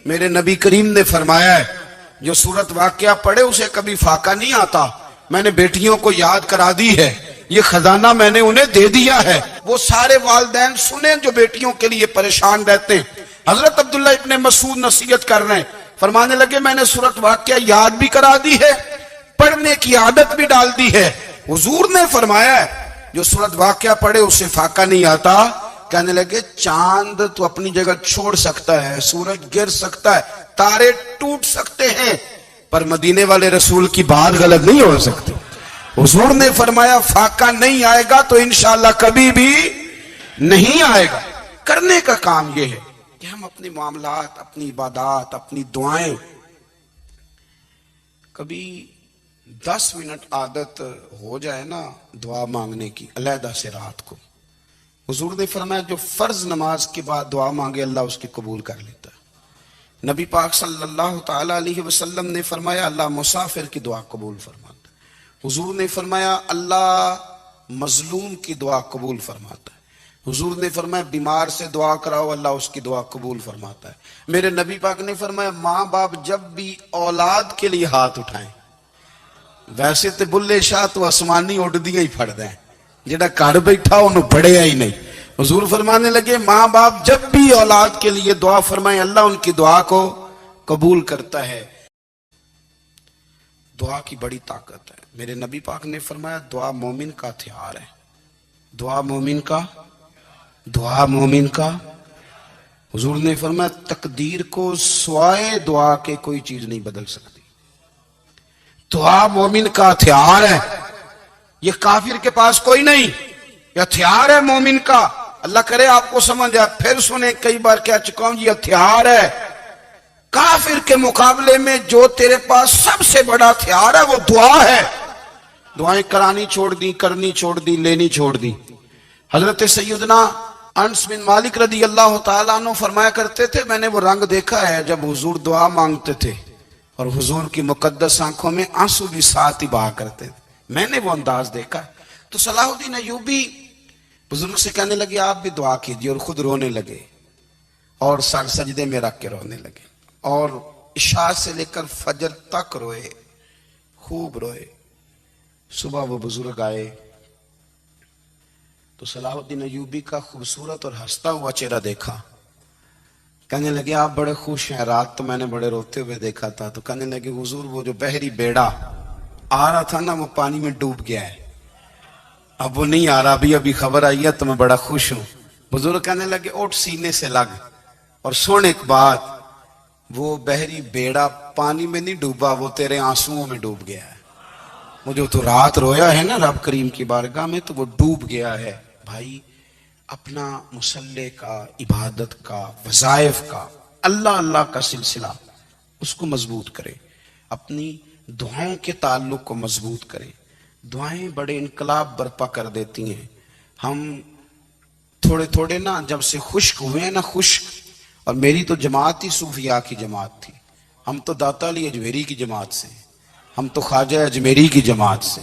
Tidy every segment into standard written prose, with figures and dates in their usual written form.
میرے نبی کریم نے فرمایا ہے جو سورت واقعہ پڑھے اسے کبھی فاقہ نہیں آتا. میں نے بیٹیوں کو یاد کرا دی ہے, یہ خزانہ میں نے انہیں دے دیا ہے. وہ سارے والدین سنیں جو بیٹیوں کے لیے پریشان رہتے ہیں. حضرت عبداللہ ابن مسعود نصیحت کر رہے ہیں, فرمانے لگے میں نے سورت واقعہ یاد بھی کرا دی ہے, پڑھنے کی عادت بھی ڈال دی ہے. حضور نے فرمایا ہے جو سورت واقعہ پڑھے اسے فاقہ نہیں آتا. کہنے لگے چاند تو اپنی جگہ چھوڑ سکتا ہے, سورج گر سکتا ہے, تارے ٹوٹ سکتے ہیں, پر مدینے والے رسول کی بات غلط نہیں ہو سکتی. حضور نے فرمایا فاقہ نہیں آئے گا تو انشاءاللہ کبھی بھی نہیں آئے گا. کرنے کا کام یہ ہے کہ ہم اپنے معاملات, اپنی عبادات, اپنی دعائیں کبھی 10 منٹ عادت ہو جائے نا دعا مانگنے کی علیحدہ سے رات کو. حضور نے فرمایا جو فرض نماز کے بعد دعا مانگے اللہ اس کی قبول کر لیتا ہے. نبی پاک صلی اللہ تعالی علیہ وسلم نے فرمایا اللہ مسافر کی دعا قبول فرماتا ہے. حضور نے فرمایا اللہ مظلوم کی دعا قبول فرماتا ہے. حضور نے فرمایا بیمار سے دعا کراؤ اللہ اس کی دعا قبول فرماتا ہے. میرے نبی پاک نے فرمایا ماں باپ جب بھی اولاد کے لیے ہاتھ اٹھائیں, ویسے تے بلے شاہ تو آسمانی اڑ دیا ہی پھڑ دیں, جڑا گھر بیٹھا انہوں بڑھیا ہی نہیں. حضور فرمانے لگے ماں باپ جب بھی اولاد کے لیے دعا فرمائیں اللہ ان کی دعا کو قبول کرتا ہے. دعا کی بڑی طاقت ہے. میرے نبی پاک نے فرمایا دعا مومن کا ہتھیار ہے. دعا مومن کا. حضور نے فرمایا تقدیر کو سوائے دعا کے کوئی چیز نہیں بدل سکتی. دعا مومن کا ہتھیار ہے, یہ کافر کے پاس کوئی نہیں, یہ ہتھیار ہے مومن کا. اللہ کرے آپ کو سمجھ آئے. پھر سنیں کئی بار کہہ چکا ہوں یہ ہتھیار ہے. کافر کے مقابلے میں جو تیرے پاس سب سے بڑا ہتھیار ہے وہ دعا ہے. دعائیں کرانی چھوڑ دی, کرنی چھوڑ دی, لینی چھوڑ دی. حضرت سیدنا انس بن مالک رضی اللہ تعالیٰ عنہ فرمایا کرتے تھے میں نے وہ رنگ دیکھا ہے جب حضور دعا مانگتے تھے اور حضور کی مقدس آنکھوں میں آنسو بھی ساتھ ہی بہا کرتے تھے. میں نے وہ انداز دیکھا. تو صلاح الدین ایوبی بزرگ سے کہنے لگے آپ بھی دعا کیجئے, اور خود رونے لگے اور سر سجدے میں رکھ کے رونے لگے, اور عشاء سے لے کر فجر تک روئے, خوب روئے. صبح وہ بزرگ آئے تو صلاح الدین ایوبی کا خوبصورت اور ہنستا ہوا چہرہ دیکھا. کہنے لگے آپ بڑے خوش ہیں, رات تو میں نے بڑے روتے ہوئے دیکھا تھا. تو کہنے لگے حضور وہ جو بحری بیڑا آ رہا تھا نا وہ پانی میں ڈوب گیا ہے, اب وہ نہیں آ رہا, ابھی خبر آئی ہے تو میں بڑا خوش ہوں. بزرگ کہنے لگے اٹھ سینے سے لگ اور سن ایک بات, وہ بحری بیڑا پانی میں نہیں ڈوبا, وہ تیرے آنسوؤں میں ڈوب گیا ہے. وہ جو تو رات رویا ہے نا رب کریم کی بارگاہ میں تو وہ ڈوب گیا ہے. بھائی اپنا مصلی کا, عبادت کا, وظائف کا, اللہ کا سلسلہ اس کو مضبوط کرے, اپنی دعاؤں کے تعلق کو مضبوط کرے. دعائیں بڑے انقلاب برپا کر دیتی ہیں. ہم تھوڑے نا جب سے خشک ہوئے ہیں نا, خشک, اور میری تو جماعت ہی صوفیاء کی جماعت تھی. ہم تو داتا علی اجمیری کی جماعت سے, ہم تو خواجہ اجمیری کی جماعت سے,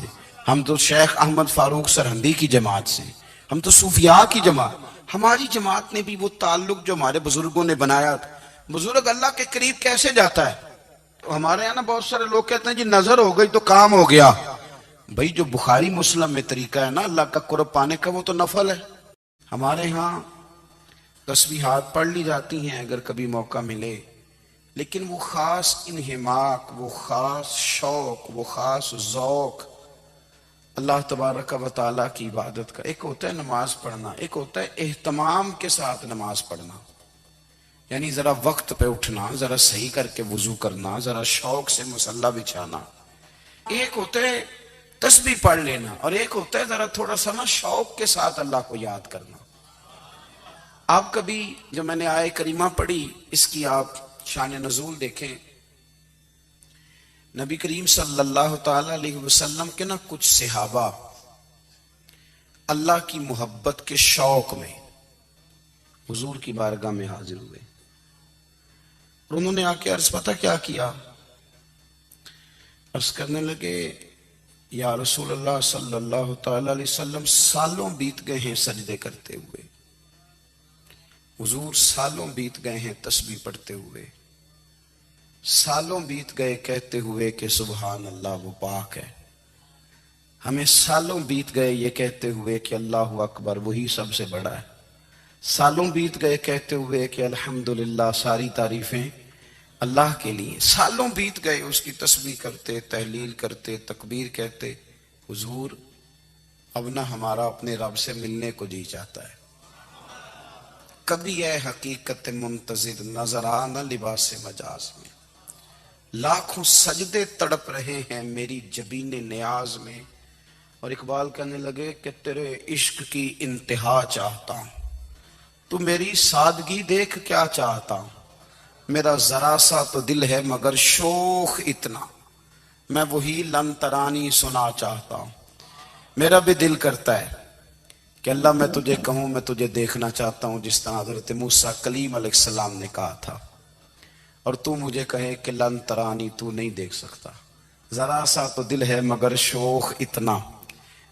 ہم تو شیخ احمد فاروق سرہندی کی جماعت سے, ہم تو صوفیاء کی جماعت. ہماری جماعت نے بھی وہ تعلق جو ہمارے بزرگوں نے بنایا تھا. بزرگ اللہ کے قریب کیسے جاتا ہے؟ تو ہمارے یہاں نا بہت سارے لوگ کہتے ہیں جی نظر ہو گئی تو کام ہو گیا. بھئی جو بخاری مسلم میں طریقہ ہے نا اللہ کا قرب پانے کا وہ تو نفل ہے. ہمارے ہاں تسبیحات پڑھ لی جاتی ہیں اگر کبھی موقع ملے, لیکن وہ خاص انہماک, وہ خاص شوق, وہ خاص ذوق اللہ تبارک و تعالیٰ کی عبادت کا. ایک ہوتا ہے نماز پڑھنا, ایک ہوتا ہے اہتمام کے ساتھ نماز پڑھنا, یعنی ذرا وقت پہ اٹھنا, ذرا صحیح کر کے وضو کرنا, ذرا شوق سے مصلی بچھانا. ایک ہوتا ہے تسبیح پڑھ لینا, اور ایک ہوتا ہے ذرا تھوڑا سا نا شوق کے ساتھ اللہ کو یاد کرنا. آپ کبھی جو میں نے آیہ کریمہ پڑھی اس کی آپ شان نزول دیکھیں. نبی کریم صلی اللہ تعالی علیہ وسلم کے نا کچھ صحابہ اللہ کی محبت کے شوق میں حضور کی بارگاہ میں حاضر ہوئے, اور انہوں نے آ کے عرض پتہ کیا کیا, عرض کرنے لگے یا رسول اللہ صلی اللہ تعالی علیہ وسلم سالوں بیت گئے ہیں سجدے کرتے ہوئے, حضور سالوں بیت گئے ہیں تسبیح پڑھتے ہوئے, سالوں بیت گئے کہتے ہوئے کہ سبحان اللہ وہ پاک ہے. ہمیں سالوں بیت گئے یہ کہتے ہوئے کہ اللہ اکبر وہی سب سے بڑا ہے. سالوں بیت گئے کہتے ہوئے کہ الحمدللہ ساری تعریفیں اللہ کے لیے. سالوں بیت گئے اس کی تسبیح کرتے، تحلیل کرتے، تکبیر کہتے. حضور اب نہ ہمارا اپنے رب سے ملنے کو جی چاہتا ہے. کبھی اے حقیقت منتظر نظر آ نہ لباس مجاز میں. لاکھوں سجدے تڑپ رہے ہیں میری جبین نیاز میں. اور اقبال کہنے لگے کہ تیرے عشق کی انتہا چاہتا ہوں. تو میری سادگی دیکھ کیا چاہتا ہوں. میرا ذرا سا تو دل ہے مگر شوخ اتنا. میں وہی لن ترانی سنا چاہتا ہوں. میرا بھی دل کرتا ہے کہ اللہ میں تجھے کہوں میں تجھے دیکھنا چاہتا ہوں جس طرح حضرت موسیٰ کلیم علیہ السلام نے کہا تھا. اور تو مجھے کہے کہ لن ترانی تو نہیں دیکھ سکتا. ذرا سا تو دل ہے مگر شوخ اتنا.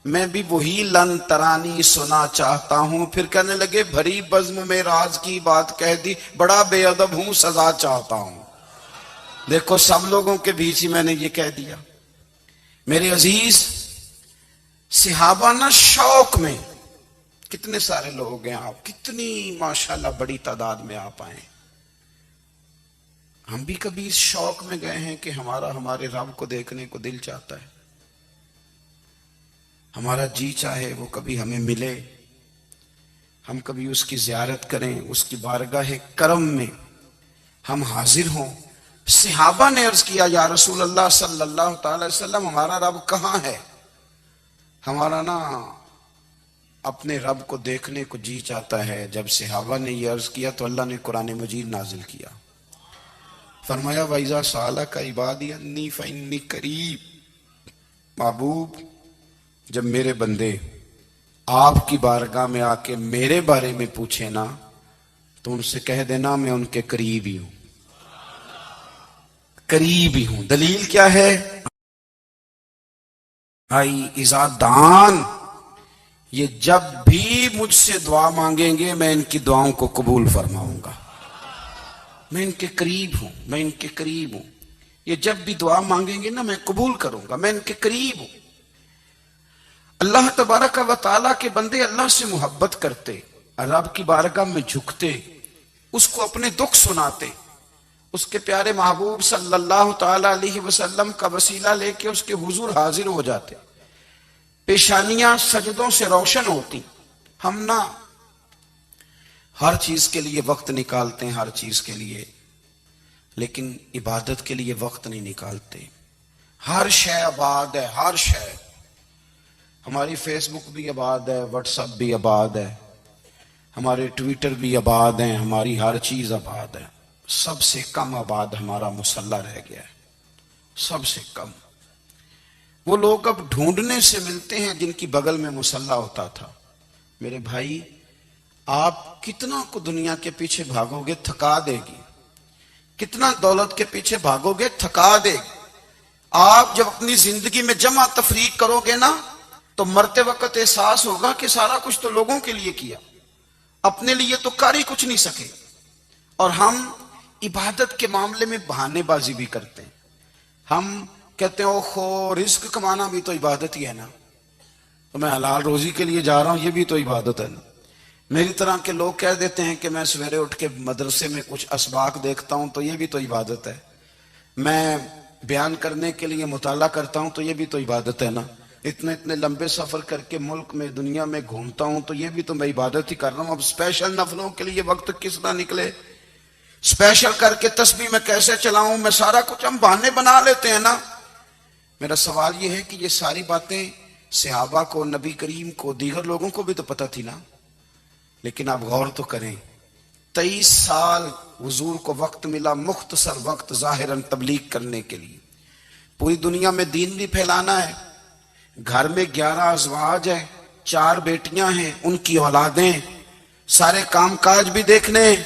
میں بھی وہی لن ترانی سنا چاہتا ہوں. پھر کہنے لگے بھری بزم میں راز کی بات کہہ دی. بڑا بے ادب ہوں سزا چاہتا ہوں. دیکھو سب لوگوں کے بیچ ہی میں نے یہ کہہ دیا. میرے عزیز صحابہ نا شوق میں کتنے سارے لوگ ہیں. آپ کتنی ماشاءاللہ بڑی تعداد میں آپ آئے. ہم بھی کبھی اس شوق میں گئے ہیں کہ ہمارے رب کو دیکھنے کو دل چاہتا ہے. ہمارا جی چاہے وہ کبھی ہمیں ملے. ہم کبھی اس کی زیارت کریں. اس کی بارگاہ کرم میں ہم حاضر ہوں. صحابہ نے عرض کیا یا رسول اللہ صلی اللہ تعالی وسلم ہمارا رب کہاں ہے. ہمارا نا اپنے رب کو دیکھنے کو جی چاہتا ہے. جب صحابہ نے یہ عرض کیا تو اللہ نے قرآن مجید نازل کیا. فرمایا وَإِذَا سَأَلَكَ عِبَادِي عَنِّي فَإِنِّي قَرِيبٌ. محبوب جب میرے بندے آپ کی بارگاہ میں آ کے میرے بارے میں پوچھے نا تو ان سے کہہ دینا میں ان کے قریب ہی ہوں. قریب ہی ہوں. دلیل کیا ہے؟ بھائی اذا دان یہ جب بھی مجھ سے دعا مانگیں گے میں ان کی دعاؤں کو قبول فرماؤں گا. میں ان کے قریب ہوں. میں ان کے قریب ہوں. یہ جب بھی دعا مانگیں گے نا میں قبول کروں گا. میں ان کے قریب ہوں. اللہ تبارک و تعالیٰ کے بندے اللہ سے محبت کرتے, رب کی بارگاہ میں جھکتے, اس کو اپنے دکھ سناتے, اس کے پیارے محبوب صلی اللہ تعالیٰ علیہ وسلم کا وسیلہ لے کے اس کے حضور حاضر ہو جاتے, پیشانیاں سجدوں سے روشن ہوتی. ہم نہ ہر چیز کے لیے وقت نکالتے ہیں, ہر چیز کے لیے, لیکن عبادت کے لیے وقت نہیں نکالتے. ہر شے آباد ہے, ہر شے. ہماری فیس بک بھی آباد ہے, واٹس ایپ بھی آباد ہے, ہمارے ٹویٹر بھی آباد ہیں, ہماری ہر چیز آباد ہے. سب سے کم آباد ہمارا مصلی رہ گیا ہے, سب سے کم. وہ لوگ اب ڈھونڈنے سے ملتے ہیں جن کی بغل میں مصلی ہوتا تھا. میرے بھائی آپ کتنا کو دنیا کے پیچھے بھاگو گے تھکا دے گی, کتنا دولت کے پیچھے بھاگو گے تھکا دے گی. آپ جب اپنی زندگی میں جمع تفریق کرو گے نا تو مرتے وقت احساس ہوگا کہ سارا کچھ تو لوگوں کے لیے کیا, اپنے لیے تو کر ہی کچھ نہیں سکے. اور ہم عبادت کے معاملے میں بہانے بازی بھی کرتے ہیں. ہم کہتے ہیں اوہو رزق کمانا بھی تو عبادت ہی ہے نا, تو میں حلال روزی کے لیے جا رہا ہوں, یہ بھی تو عبادت ہے نا. میری طرح کے لوگ کہہ دیتے ہیں کہ میں سویرے اٹھ کے مدرسے میں کچھ اسباق دیکھتا ہوں تو یہ بھی تو عبادت ہے. میں بیان کرنے کے لیے مطالعہ کرتا ہوں تو یہ بھی تو عبادت ہے نا. اتنے لمبے سفر کر کے ملک میں دنیا میں گھومتا ہوں تو یہ بھی تو میں عبادت ہی کر رہا ہوں. اب اسپیشل نفلوں کے لیے وقت کس طرح نکلے, اسپیشل کر کے تسبیح میں کیسے چلاؤں, میں سارا کچھ ہم بہانے بنا لیتے ہیں نا. میرا سوال یہ ہے کہ یہ ساری باتیں صحابہ کو, نبی کریم کو, دیگر لوگوں کو بھی تو پتہ تھی نا. لیکن آپ غور تو کریں, 23 سال حضور کو وقت ملا, مختصر وقت ظاہراً تبلیغ کرنے کے لیے. پوری دنیا میں دین بھی پھیلانا ہے. گھر میں 11 ازواج ہیں, 4 بیٹیاں ہیں, ان کی اولادیں, سارے کام کاج بھی دیکھنے ہیں.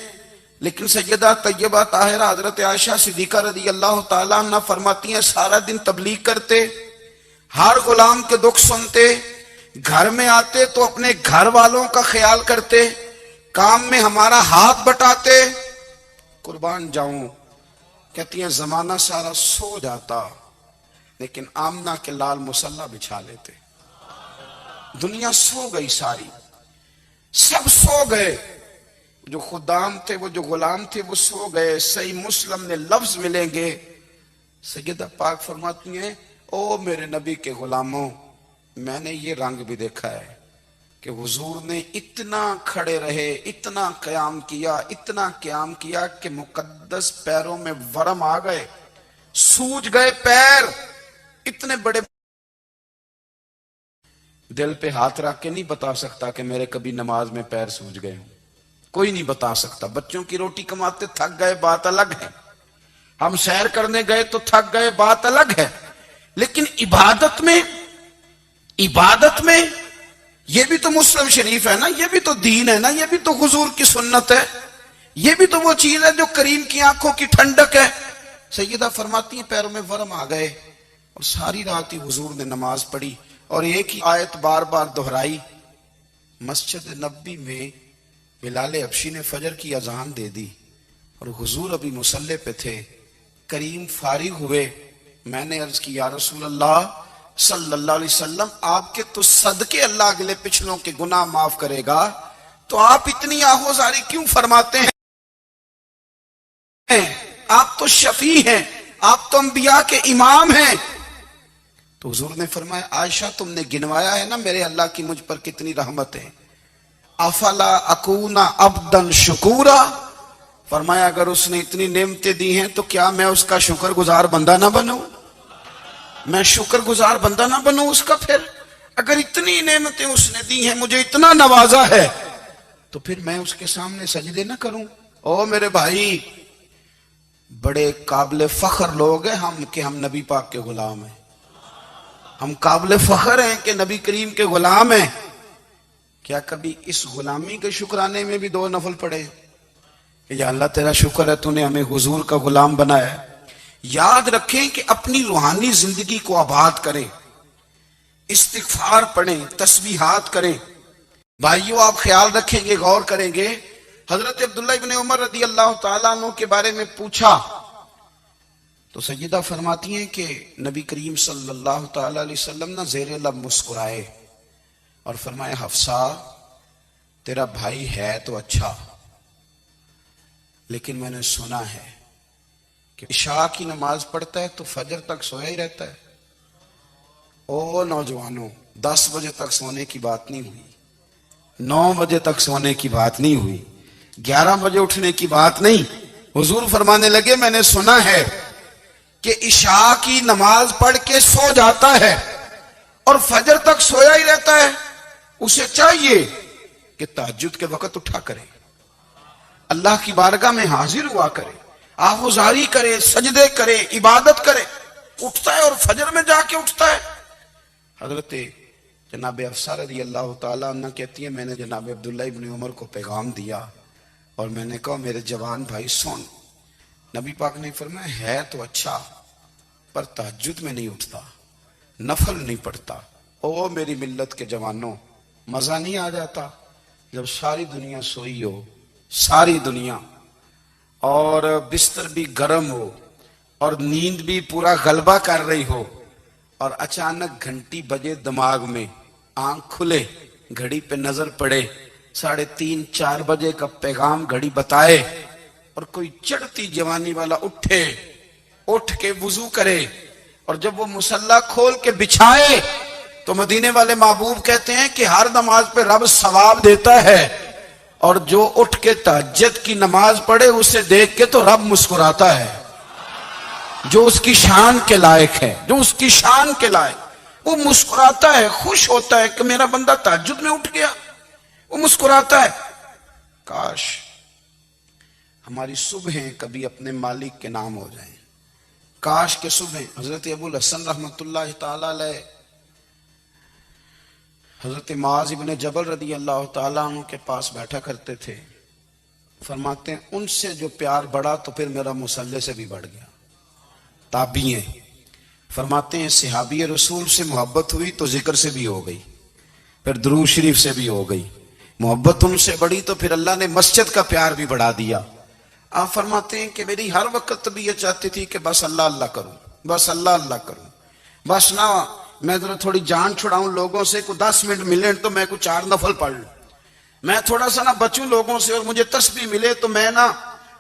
لیکن سیدہ طیبہ طاہرہ حضرت عائشہ صدیقہ رضی اللہ تعالیٰ عنہ فرماتی ہیں سارا دن تبلیغ کرتے, ہر غلام کے دکھ سنتے, گھر میں آتے تو اپنے گھر والوں کا خیال کرتے, کام میں ہمارا ہاتھ بٹاتے. قربان جاؤں کہتی ہیں زمانہ سارا سو جاتا لیکن آمنہ کے لال مصلی بچھا لیتے. دنیا سو گئی ساری، سب سو گئے، جو خدام تھے وہ جو غلام تھے وہ سو گئے. صحیح مسلم میں لفظ ملیں گے، سیدہ پاک فرماتی ہیں او میرے نبی کے غلاموں، میں نے یہ رنگ بھی دیکھا ہے کہ حضور نے اتنا کھڑے رہے، اتنا قیام کیا، اتنا قیام کیا کہ مقدس پیروں میں ورم آ گئے، سوج گئے پیر. اتنے بڑے دل پہ ہاتھ رکھ کے نہیں بتا سکتا کہ میرے کبھی نماز میں پیر سوج گئے ہوں، کوئی نہیں بتا سکتا. بچوں کی روٹی کماتے تھک گئے بات الگ ہے، ہم سیر کرنے گئے تو تھک گئے بات الگ ہے، لیکن عبادت میں یہ بھی تو مسلم شریف ہے نا، یہ بھی تو دین ہے نا، یہ بھی تو حضور کی سنت ہے، یہ بھی تو وہ چیز ہے جو کریم کی آنکھوں کی ٹھنڈک ہے. سیدہ فرماتی ہیں پیروں میں ورم آ گئے اور ساری رات ہی حضور نے نماز پڑھی اور ایک ہی آیت بار بار دہرائی. مسجد نبی میں بلال حبشی نے فجر کی اذان دے دی اور حضور ابھی مصلی پہ تھے. کریم فارغ ہوئے، میں نے عرض کی یا رسول اللہ صلی اللہ علیہ وسلم، آپ کے تو صدقے اللہ اگلے پچھلوں کے گناہ معاف کرے گا، تو آپ اتنی آہوزاری کیوں فرماتے ہیں؟ آپ تو شفیع ہیں، آپ تو انبیاء کے امام ہیں. تو حضور نے فرمایا عائشہ تم نے گنوایا ہے نا میرے اللہ کی مجھ پر کتنی رحمت ہے. افلا اکون عبدا شکورا، فرمایا اگر اس نے اتنی نعمتیں دی ہیں تو کیا میں اس کا شکر گزار بندہ نہ بنوں؟ میں شکر گزار بندہ نہ بنوں اس کا؟ پھر اگر اتنی نعمتیں اس نے دی ہیں، مجھے اتنا نوازا ہے، تو پھر میں اس کے سامنے سجدے نہ کروں؟ او میرے بھائی، بڑے قابل فخر لوگ ہیں ہم کہ ہم نبی پاک کے غلام ہیں. ہم قابل فخر ہیں کہ نبی کریم کے غلام ہیں. کیا کبھی اس غلامی کے شکرانے میں بھی 2 نفل پڑھے کہ یا اللہ تیرا شکر ہے تو نے ہمیں حضور کا غلام بنایا ہے؟ یاد رکھیں کہ اپنی روحانی زندگی کو آباد کریں، استغفار پڑھیں، تسبیحات کریں. بھائیو آپ خیال رکھیں گے، غور کریں گے. حضرت عبداللہ ابن عمر رضی اللہ تعالیٰ عنہ کے بارے میں پوچھا تو سیدہ فرماتی ہیں کہ نبی کریم صلی اللہ تعالیٰ علیہ وسلم نہ زیر لب مسکرائے اور فرمایا حفصہ تیرا بھائی ہے تو اچھا، لیکن میں نے سنا ہے کہ عشاء کی نماز پڑھتا ہے تو فجر تک سویا ہی رہتا ہے. او نوجوانوں، 10 بجے تک سونے کی بات نہیں ہوئی، 9 بجے تک سونے کی بات نہیں ہوئی، 11 بجے اٹھنے کی بات نہیں. حضور فرمانے لگے میں نے سنا ہے کہ عشاء کی نماز پڑھ کے سو جاتا ہے اور فجر تک سویا ہی رہتا ہے، اسے چاہیے کہ تہجد کے وقت اٹھا کرے، اللہ کی بارگاہ میں حاضر ہوا کرے، آہوزاری کرے، سجدے کرے، عبادت کرے. اٹھتا ہے اور فجر میں جا کے اٹھتا ہے. حضرت جناب حفصہ رضی اللہ تعالیٰ عنہ کہتی ہیں میں نے جناب عبداللہ ابن عمر کو پیغام دیا اور میں نے کہا میرے جوان بھائی سن. نبی پاک نے فرمایا ہے تو اچھا پر تہجد میں نہیں اٹھتا، نفل نہیں پڑھتا. او میری ملت کے جوانوں، مزہ نہیں آ جاتا جب ساری دنیا سوئی ہو، ساری دنیا، اور بستر بھی گرم ہو اور نیند بھی پورا غلبہ کر رہی ہو، اور اچانک گھنٹی بجے دماغ میں، آنکھ کھلے، گھڑی پہ نظر پڑے، 3:30 4 بجے کا پیغام گھڑی بتائے، اور کوئی چڑھتی جوانی والا اٹھ کے وضو کرے، اور جب وہ مصلی کھول کے بچھائے تو مدینے والے محبوب کہتے ہیں کہ ہر نماز پہ رب ثواب دیتا ہے، اور جو اٹھ کے تہجد کی نماز پڑھے اسے دیکھ کے تو رب مسکراتا ہے، جو اس کی شان کے لائق ہے، جو اس کی شان کے لائق، وہ مسکراتا ہے، خوش ہوتا ہے کہ میرا بندہ تہجد میں اٹھ گیا، وہ مسکراتا ہے. کاش ہماری صبحیں کبھی اپنے مالک کے نام ہو جائیں. کاش کے صبحیں. حضرت ابو الحسن رحمت اللہ تعالی علیہ حضرت معاذ ابن جبل رضی اللہ تعالیٰ عنہ کے پاس بیٹھا کرتے تھے. فرماتے ہیں ان سے جو پیار بڑھا تو پھر میرا مصلی سے بھی بڑھ گیا. تابعی ہیں. فرماتے ہیں صحابی رسول سے محبت ہوئی تو ذکر سے بھی ہو گئی، پھر درود شریف سے بھی ہو گئی. محبت ان سے بڑھی تو پھر اللہ نے مسجد کا پیار بھی بڑھا دیا. آپ فرماتے ہیں کہ میری ہر وقت طبیعت چاہتی تھی کہ بس اللہ اللہ کروں، بس اللہ اللہ کروں، بس نہ میں ذرا تھوڑی جان چھڑاؤں لوگوں سے، کوئی 10 منٹ ملے تو میں کوئی 4 نفل پڑھ لوں، میں تھوڑا سا نہ بچوں لوگوں سے، اور مجھے تسبیح ملے تو میں نہ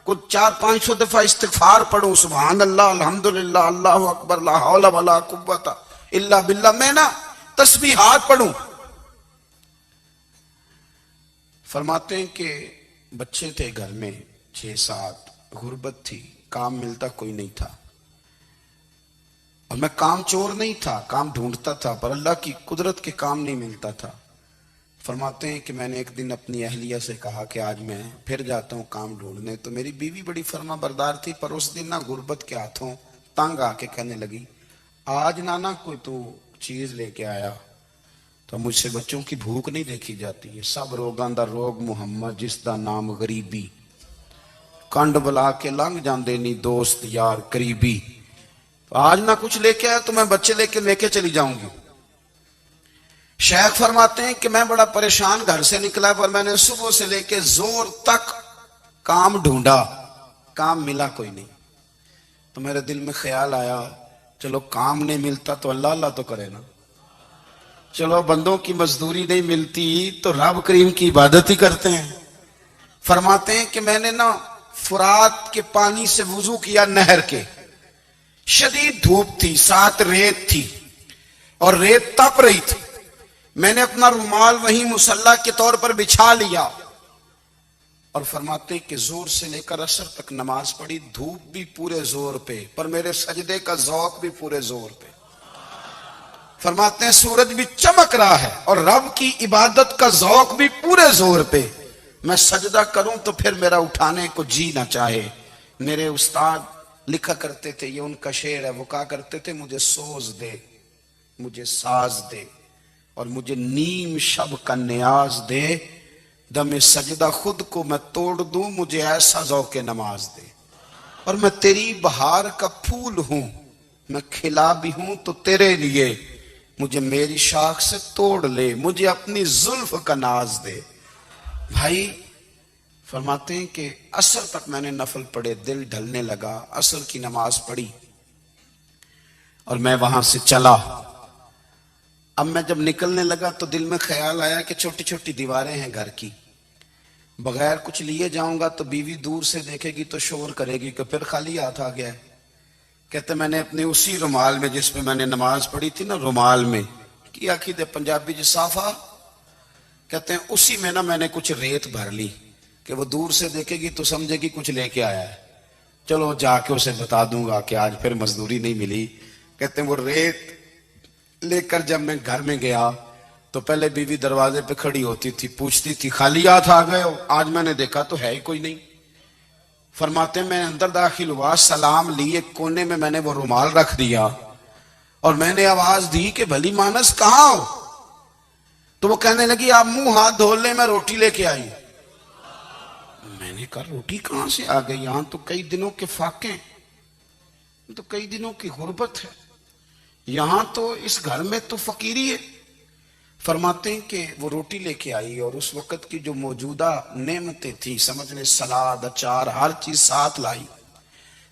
کوئی 400-500 دفعہ استغفار پڑھوں، سبحان اللہ، الحمدللہ، اللہ اکبر، لا حول ولا قوت الا باللہ، میں نہ تسبیحات پڑھوں۔ فرماتے ہیں کہ بچے تھے گھر میں 6-7، غربت تھی، کام ملتا کوئی نہیں تھا، اور میں کام چور نہیں تھا، کام ڈھونڈتا تھا، پر اللہ کی قدرت کے کام نہیں ملتا تھا۔ فرماتے ہیں کہ میں نے ایک دن اپنی اہلیہ سے کہا کہ آج میں پھر جاتا ہوں کام ڈھونڈنے، تو میری بیوی بڑی فرما بردار تھی، پر اس دن نہ غربت کے ہاتھوں تنگ آ کے کہنے لگی آج نانا کوئی تو چیز لے کے آیا، تو مجھ سے بچوں کی بھوک نہیں دیکھی جاتی ہے، سب روگاں دا روگ محمد جس دا نام غریبی، کنڈ بلا کے لنگ جاندے نہیں دوست یار قریبی، تو آج نہ کچھ لے کے آیا تو میں بچے لے کے چلی جاؤں گی۔ شیخ فرماتے ہیں کہ میں بڑا پریشان گھر سے نکلا، پر میں نے صبح سے لے کے زور تک کام ڈھونڈا، کام ملا کوئی نہیں، تو میرے دل میں خیال آیا چلو کام نہیں ملتا تو اللہ اللہ تو کرے نا، چلو بندوں کی مزدوری نہیں ملتی تو رب کریم کی عبادت ہی کرتے ہیں۔ فرماتے ہیں کہ میں نے نا فرات کے پانی سے وضو کیا، نہر کے، شدید دھوپ تھی، ساتھ ریت تھی اور ریت تپ رہی تھی، میں نے اپنا رومال وہیں مصلی کے طور پر بچھا لیا، اور فرماتے ہیں کہ زور سے لے کر عصر تک نماز پڑھی، دھوپ بھی پورے زور پہ، پر میرے سجدے کا ذوق بھی پورے زور پہ۔ فرماتے ہیں سورج بھی چمک رہا ہے اور رب کی عبادت کا ذوق بھی پورے زور پہ، میں سجدہ کروں تو پھر میرا اٹھانے کو جی نہ چاہے۔ میرے استاد لکھا کرتے تھے، یہ ان کا شعر ہے، وہ کہا کرتے تھے مجھے سوز دے، مجھے ساز دے، اور مجھے نیم شب کا نیاز دے، دم سجدہ خود کو میں توڑ دوں، مجھے ایسا ذوق نماز دے، اور میں تیری بہار کا پھول ہوں، میں کھلا بھی ہوں تو تیرے لیے، مجھے میری شاخ سے توڑ لے، مجھے اپنی زلف کا ناز دے۔ بھائی فرماتے ہیں کہ عصر تک میں نے نفل پڑھے، دل ڈھلنے لگا، عصر کی نماز پڑھی اور میں وہاں سے چلا۔ اب میں جب نکلنے لگا تو دل میں خیال آیا کہ چھوٹی چھوٹی دیواریں ہیں گھر کی، بغیر کچھ لیے جاؤں گا تو بیوی دور سے دیکھے گی تو شور کرے گی کہ پھر خالی ہاتھ آ گیا ہے۔ کہتے میں نے اپنے اسی رومال میں جس میں میں نے نماز پڑھی تھی نا، رومال میں کیا عقیدے پنجابی جو صافہ کہتے ہیں، اسی میں نا میں نے کچھ ریت بھر لی کہ وہ دور سے دیکھے گی تو سمجھے گی کچھ لے کے آیا ہے، چلو جا کے اسے بتا دوں گا کہ آج پھر مزدوری نہیں ملی۔ کہتے ہیں وہ ریت لے کر جب میں گھر میں گیا تو پہلے بیوی دروازے پہ کھڑی ہوتی تھی، پوچھتی تھی خالی ہاتھ آ گئے ہو؟ آج میں نے دیکھا تو ہے ہی کوئی نہیں۔ فرماتے ہیں میں اندر داخل ہوا، سلام لی، ایک کونے میں میں نے وہ رومال رکھ دیا اور میں نے آواز دی کہ بھلی مانس کہاں ہو؟ تو وہ کہنے لگی آپ منہ ہاتھ دھو لیں، میں روٹی لے کے آئی۔ میں نے کہا روٹی کہاں سے آ گئی؟ یہاں تو کئی دنوں کے فاقے، تو کئی دنوں کی غربت ہے، یہاں تو اس گھر میں تو فقیری ہے۔ فرماتے ہیں کہ وہ روٹی لے کے آئی اور اس وقت کی جو موجودہ نعمتیں تھیں، سمجھ لیں سلاد، اچار، ہر چیز ساتھ لائی۔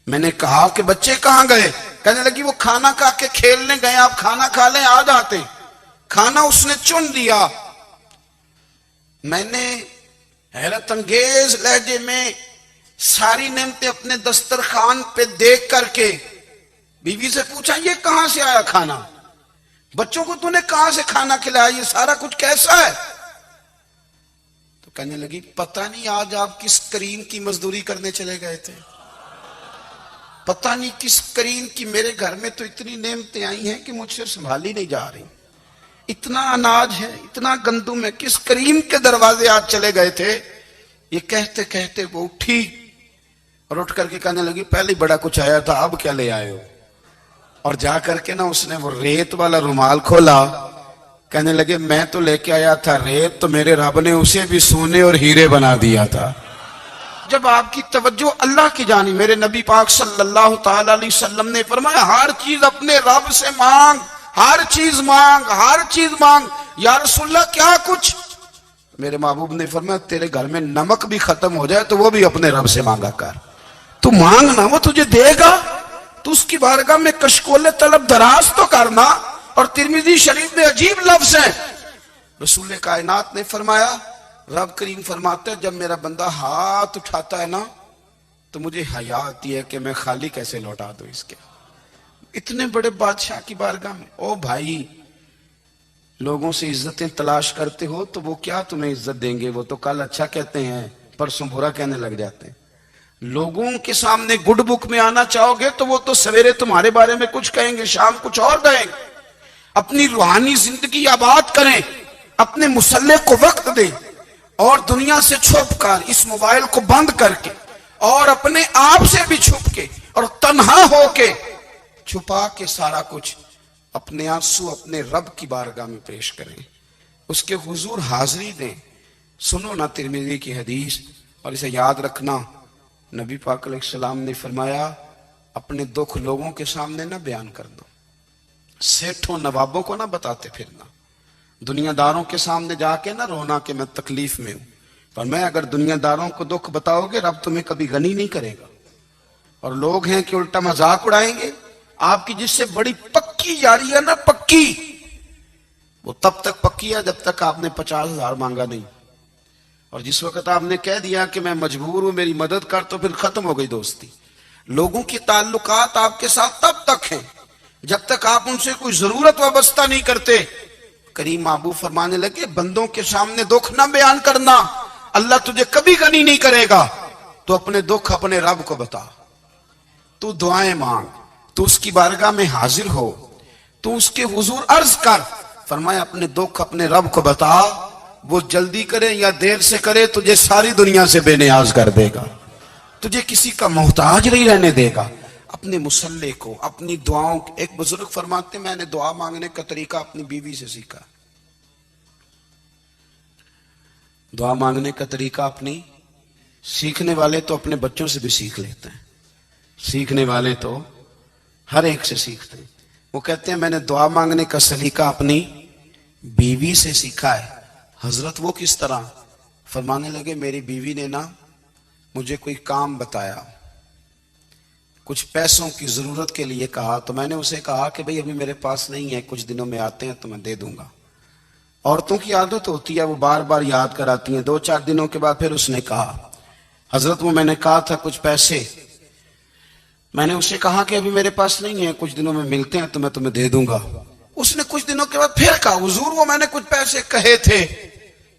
میں نے کہا کہ بچے کہاں گئے؟ کہنے لگی وہ کھانا کھا کے کھیلنے گئے، آپ کھانا کھا لیں آ جاتے۔ کھانا اس نے چن لیا۔ میں نے حیرت انگیز لہجے میں ساری نعمتیں اپنے دسترخوان پہ دیکھ کر کے بیوی سے پوچھا یہ کہاں سے آیا کھانا؟ بچوں کو تو نے کہاں سے کھانا کھلایا؟ یہ سارا کچھ کیسا ہے؟ تو کہنے لگی پتہ نہیں آج آپ کس کریم کی مزدوری کرنے چلے گئے تھے، پتہ نہیں کس کریم کی، میرے گھر میں تو اتنی نعمتیں آئی ہیں کہ مجھ سے سنبھالی نہیں جا رہی، اتنا اناج ہے، اتنا گندم ہے، کس کریم کے دروازے آج چلے گئے تھے؟ یہ کہتے کہتے وہ اٹھی اور اٹھ کر کے کہنے لگی پہلے بڑا کچھ آیا تھا، اب کیا لے آئے ہو؟ اور جا کر کے نا اس نے وہ ریت والا رومال کھولا، کہنے لگے میں تو لے کے آیا تھا ریت، تو میرے رب نے اسے بھی سونے اور ہیرے بنا دیا تھا۔ جب آپ کی توجہ اللہ کی جانی، میرے نبی پاک صلی اللہ تعالی علیہ وسلم نے فرمایا ہر چیز اپنے رب سے مانگ، ہر چیز مانگ، ہر چیز مانگ۔ یا رسول اللہ کیا کچھ؟ میرے محبوب نے فرمایا تیرے گھر میں نمک بھی ختم ہو جائے تو وہ بھی اپنے رب سے مانگا کر۔ تو مانگنا وہ تجھے دے گا، تو اس کی بارگاہ میں کشکول طلب دراز تو کرنا۔ اور ترمذی شریف میں عجیب لفظ ہے، رسول کائنات نے فرمایا، رب کریم فرماتا ہے جب میرا بندہ ہاتھ اٹھاتا ہے نا تو مجھے حیا آتی ہے کہ میں خالی کیسے لوٹا دوں اس کے۔ اتنے بڑے بادشاہ کی بارگاہ میں، او بھائی لوگوں سے عزتیں تلاش کرتے ہو تو وہ کیا تمہیں عزت دیں گے؟ وہ تو کل اچھا کہتے ہیں پرسوں برا کہنے لگ جاتے ہیں۔ لوگوں کے سامنے گڈ بک میں آنا چاہو گے تو وہ تو سویرے تمہارے بارے میں کچھ کہیں گے، شام کچھ اور کہیں گے۔ اپنی روحانی زندگی آباد کریں، اپنے مسلح کو وقت دیں، اور دنیا سے چھپ کر اس موبائل کو بند کر کے اور اپنے آپ سے بھی چھپ کے اور تنہا ہو کے چھپا کے سارا کچھ اپنے آنسو اپنے رب کی بارگاہ میں پیش کریں، اس کے حضور حاضری دیں۔ سنو نا ترمذی کی حدیث، اور اسے یاد رکھنا، نبی پاک علیہ السلام نے فرمایا اپنے دکھ لوگوں کے سامنے نہ بیان کر دو، سیٹھوں نوابوں کو نہ بتاتے پھرنا، دنیا داروں کے سامنے جا کے نہ رونا کہ میں تکلیف میں ہوں، پر میں اگر دنیا داروں کو دکھ بتاؤ گے رب تمہیں کبھی غنی نہیں کرے گا۔ اور لوگ ہیں کہ الٹا مذاق اڑائیں گے آپ کی، جس سے بڑی پکی یاری ہے نا، پکی، وہ تب تک پکی ہے جب تک آپ نے 50,000 مانگا نہیں، اور جس وقت آپ نے کہہ دیا کہ میں مجبور ہوں میری مدد کر تو پھر ختم ہو گئی دوستی۔ لوگوں کی تعلقات آپ کے ساتھ تب تک ہیں جب تک آپ ان سے کوئی ضرورت وابستہ نہیں کرتے۔ کریم محبوب فرمانے لگے بندوں کے سامنے دکھ نہ بیان کرنا، اللہ تجھے کبھی غنی نہیں کرے گا۔ تو اپنے دکھ اپنے رب کو بتا، تو دعائیں مانگ، تو اس کی بارگاہ میں حاضر ہو، تو اس کے حضور عرض کر۔ فرمایا اپنے دکھ اپنے رب کو بتا، وہ جلدی کرے یا دیر سے کرے تجھے ساری دنیا سے بے نیاز کر دے گا، تجھے کسی کا محتاج نہیں رہنے دے گا۔ اپنے مسلح کو، اپنی دعاؤں، ایک بزرگ فرماتے میں نے دعا مانگنے کا طریقہ اپنی بیوی سے سیکھا، دعا مانگنے کا طریقہ اپنی، سیکھنے والے تو اپنے بچوں سے بھی سیکھ لیتے ہیں، سیکھنے والے تو ہر ایک سے سیکھتے ہیں۔ وہ کہتے ہیں میں نے دعا مانگنے کا سلیقہ اپنی بیوی سے سیکھا ہے۔ حضرت وہ کس طرح؟ فرمانے لگے میری بیوی نے نا مجھے کوئی کام بتایا، کچھ پیسوں کی ضرورت کے لیے کہا، تو میں نے اسے کہا کہ بھئی ابھی میرے پاس نہیں ہے، کچھ دنوں میں آتے ہیں تو میں دے دوں گا۔ عورتوں کی عادت ہوتی ہے وہ بار بار یاد کراتی ہیں، 2-4 دنوں کے بعد پھر اس نے کہا حضرت وہ میں نے کہا تھا کچھ پیسے، میں نے اسے کہا کہ ابھی میرے پاس نہیں ہے، کچھ دنوں میں ملتے ہیں تو میں تمہیں دے دوں گا۔ اس نے کچھ دنوں کے بعد پھر کہا حضور وہ میں نے کچھ پیسے کہے تھے۔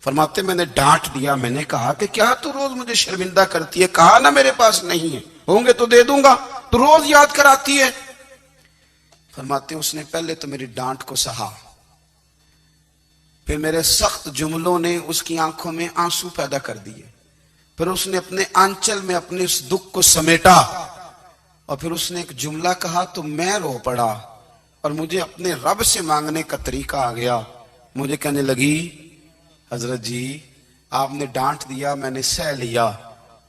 فرماتے میں نے ڈانٹ دیا، میں نے کہا کہ کیا تو روز مجھے شرمندہ کرتی ہے، کہا نا میرے پاس نہیں ہے، ہوں گے تو دے دوں گا، تو روز یاد کراتی ہے۔ فرماتے ہیں اس نے پہلے تو میری ڈانٹ کو سہا، پھر میرے سخت جملوں نے اس کی آنکھوں میں آنسو پیدا کر دیے، پھر اس نے اپنے آنچل میں اپنے اس دکھ کو سمیٹا، اور پھر اس نے ایک جملہ کہا تو میں رو پڑا، اور مجھے اپنے رب سے مانگنے کا طریقہ آ گیا۔ مجھے کہنے لگی حضرت جی آپ نے ڈانٹ دیا میں نے سہ لیا،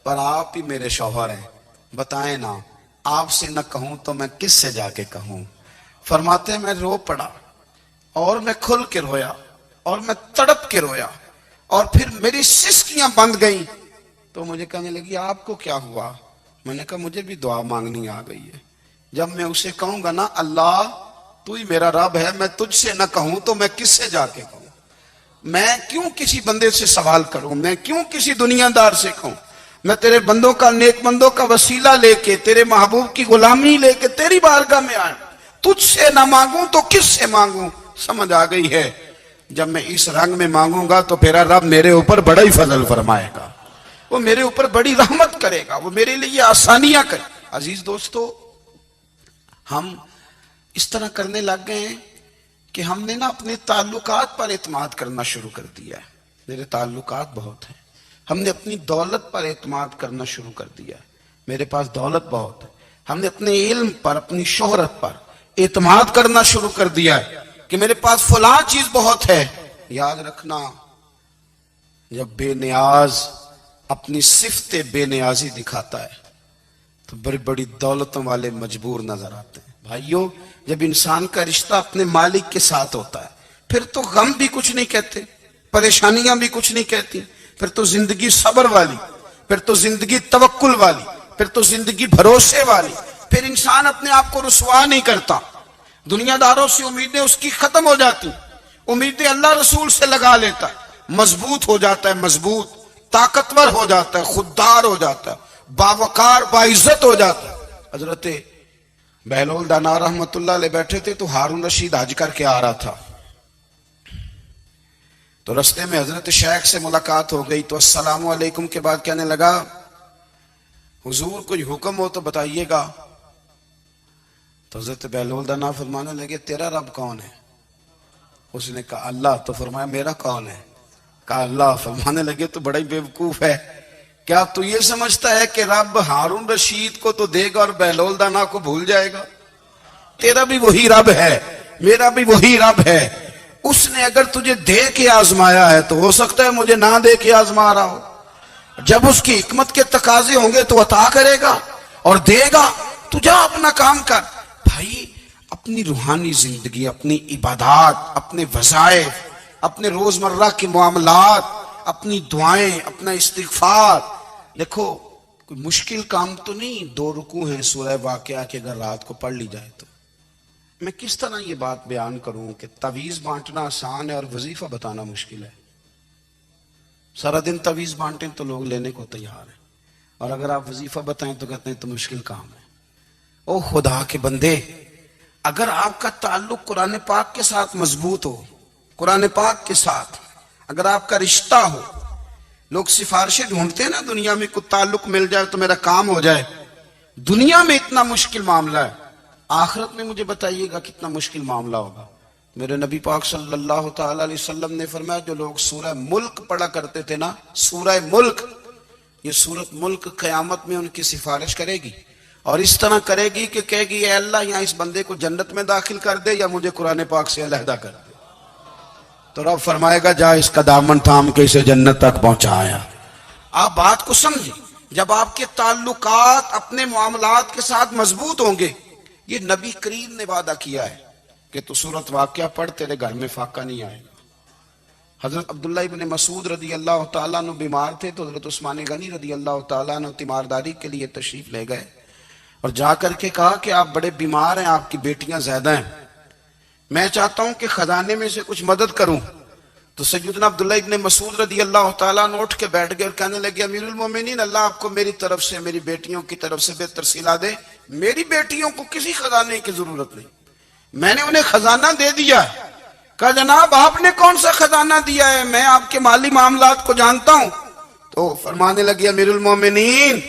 پر آپ ہی میرے شوہر ہیں، بتائیں نا آپ سے نہ کہوں تو میں کس سے جا کے کہوں۔ فرماتے ہیں میں رو پڑا، اور میں کھل کے رویا، اور میں تڑپ کے رویا، اور پھر میری سسکیاں بند گئیں۔ تو مجھے کہنے لگی آپ کو کیا ہوا؟ میں نے کہا مجھے بھی دعا مانگنی آ گئی ہے، جب میں اسے کہوں گا نا اللہ تو ہی میرا رب ہے، میں تجھ سے نہ کہوں تو میں کس سے جا کے کہوں؟ میں کیوں کسی بندے سے سوال کروں؟ میں کیوں کسی دنیا دار سے کہوں؟ میں تیرے بندوں کا، نیک بندوں کا وسیلہ لے کے، تیرے محبوب کی غلامی لے کے تیری بارگاہ میں آئیں، تجھ سے نہ مانگوں تو کس سے مانگوں؟ سمجھ آ گئی ہے، جب میں اس رنگ میں مانگوں گا تو پھر رب میرے اوپر بڑا ہی فضل فرمائے گا، وہ میرے اوپر بڑی رحمت کرے گا، وہ میرے لیے آسانیاں کرے۔ عزیز دوستو، ہم اس طرح کرنے لگ گئے ہیں کہ ہم نے نا اپنے تعلقات پر اعتماد کرنا شروع کر دیا ہے۔ میرے تعلقات بہت ہیں، ہم نے اپنی دولت پر اعتماد کرنا شروع کر دیا ہے، میرے پاس دولت بہت ہے، ہم نے اپنے علم پر، اپنی شہرت پر اعتماد کرنا شروع کر دیا ہے کہ میرے پاس فلاں چیز بہت ہے۔ یاد رکھنا جب بے نیاز اپنی صفت بے نیازی دکھاتا ہے تو بڑی بڑی دولتوں والے مجبور نظر آتے ہیں۔ بھائیو جب انسان کا رشتہ اپنے مالک کے ساتھ ہوتا ہے پھر تو غم بھی کچھ نہیں کہتے، پریشانیاں بھی کچھ نہیں کہتی، پھر تو زندگی صبر والی، پھر تو زندگی توکل والی، پھر تو زندگی بھروسے والی، پھر انسان اپنے آپ کو رسوا نہیں کرتا، دنیا داروں سے امیدیں اس کی ختم ہو جاتی، امیدیں اللہ رسول سے لگا لیتا ہے، مضبوط ہو جاتا ہے، مضبوط، طاقتور ہو جاتا ہے، خوددار ہو جاتا ہے، باوقار باعزت ہو جاتا ہے۔ حضرت بہلول دانا رحمت اللہ علیہ بیٹھے تھے تو ہارون رشید حج کر کے آ رہا تھا، تو رستے میں حضرت شیخ سے ملاقات ہو گئی، تو السلام علیکم کے بعد کہنے لگا حضور کوئی حکم ہو تو بتائیے گا۔ تو حضرت بہلول دانا فرمانے لگے تیرا رب کون ہے؟ اس نے کہا اللہ۔ تو فرمایا میرا کون ہے؟ کہا اللہ۔ فرمانے لگے تو بڑا ہی بیوقوف ہے، کیا تو یہ سمجھتا ہے کہ رب ہارون رشید کو تو دے گا اور بہلول دانا کو بھول جائے گا؟ تیرا بھی وہی رب ہے، میرا بھی وہی رب ہے، اس نے اگر تجھے دے کے آزمایا ہے تو ہو سکتا ہے مجھے نہ دے کے آزما رہا ہو، جب اس کی حکمت کے تقاضے ہوں گے تو عطا کرے گا اور دے گا، تو جا اپنا کام کر۔ بھائی اپنی روحانی زندگی، اپنی عبادات، اپنے وظائف، اپنے روزمرہ کے معاملات، اپنی دعائیں، اپنا استغفار، دیکھو کوئی مشکل کام تو نہیں، 2 رکوع ہیں سورہ واقعہ کے، اگر رات کو پڑھ لی جائے تو۔ میں کس طرح یہ بات بیان کروں کہ تعویذ بانٹنا آسان ہے اور وظیفہ بتانا مشکل ہے؟ سارا دن تعویذ بانٹیں تو لوگ لینے کو تیار ہیں، اور اگر آپ وظیفہ بتائیں تو کہتے ہیں تو مشکل کام ہے۔ او خدا کے بندے، اگر آپ کا تعلق قرآن پاک کے ساتھ مضبوط ہو، قرآن پاک کے ساتھ اگر آپ کا رشتہ ہو، لوگ سفارشیں ڈھونڈتے ہیں نا دنیا میں، کوئی تعلق مل جائے تو میرا کام ہو جائے، دنیا میں اتنا مشکل معاملہ ہے، آخرت میں مجھے بتائیے گا کتنا مشکل معاملہ ہوگا۔ میرے نبی پاک صلی اللہ تعالی علیہ وسلم نے فرمایا جو لوگ سورہ ملک پڑھا کرتے تھے نا، سورہ ملک، یہ سورت ملک قیامت میں ان کی سفارش کرے گی، اور اس طرح کرے گی کہ کہے گی اے اللہ یہاں اس بندے کو جنت میں داخل کر دے یا مجھے قرآن پاک سے علیحدہ کر دے، تو رب فرمائے گا جا اس کا دامن تھام کے اسے جنت تک پہنچایا۔ آپ بات کو سمجھیں، جب آپ کے تعلقات اپنے معاملات کے ساتھ مضبوط ہوں گے، یہ نبی کریم نے وعدہ کیا ہے کہ تو سورت واقعہ پڑھ تیرے گھر میں فاقہ نہیں آئے گا۔ حضرت عبداللہ ابن مسعود رضی اللہ تعالیٰ عنہ بیمار تھے تو حضرت عثمان غنی رضی اللہ تعالیٰ عنہ تیمارداری کے لیے تشریف لے گئے، اور جا کر کے کہا کہ آپ بڑے بیمار ہیں، آپ کی بیٹیاں زیادہ ہیں، میں چاہتا ہوں کہ خزانے میں سے کچھ مدد کروں۔ تو سیدنا عبداللہ ابن مسعود رضی اللہ تعالیٰ عنہ اٹھ کے بیٹھ گئے اور کہنے لگے امیر المومنین، اللہ آپ کو میری طرف سے، میری بیٹیوں کی طرف سے بہتر صلہ دے، میری بیٹیوں کو کسی خزانے کی ضرورت نہیں، میں نے انہیں خزانہ دے دیا ہے۔ کہا جناب آپ نے کون سا خزانہ دیا ہے، میں آپ کے مالی معاملات کو جانتا ہوں۔ تو فرمانے لگے امیر المومنین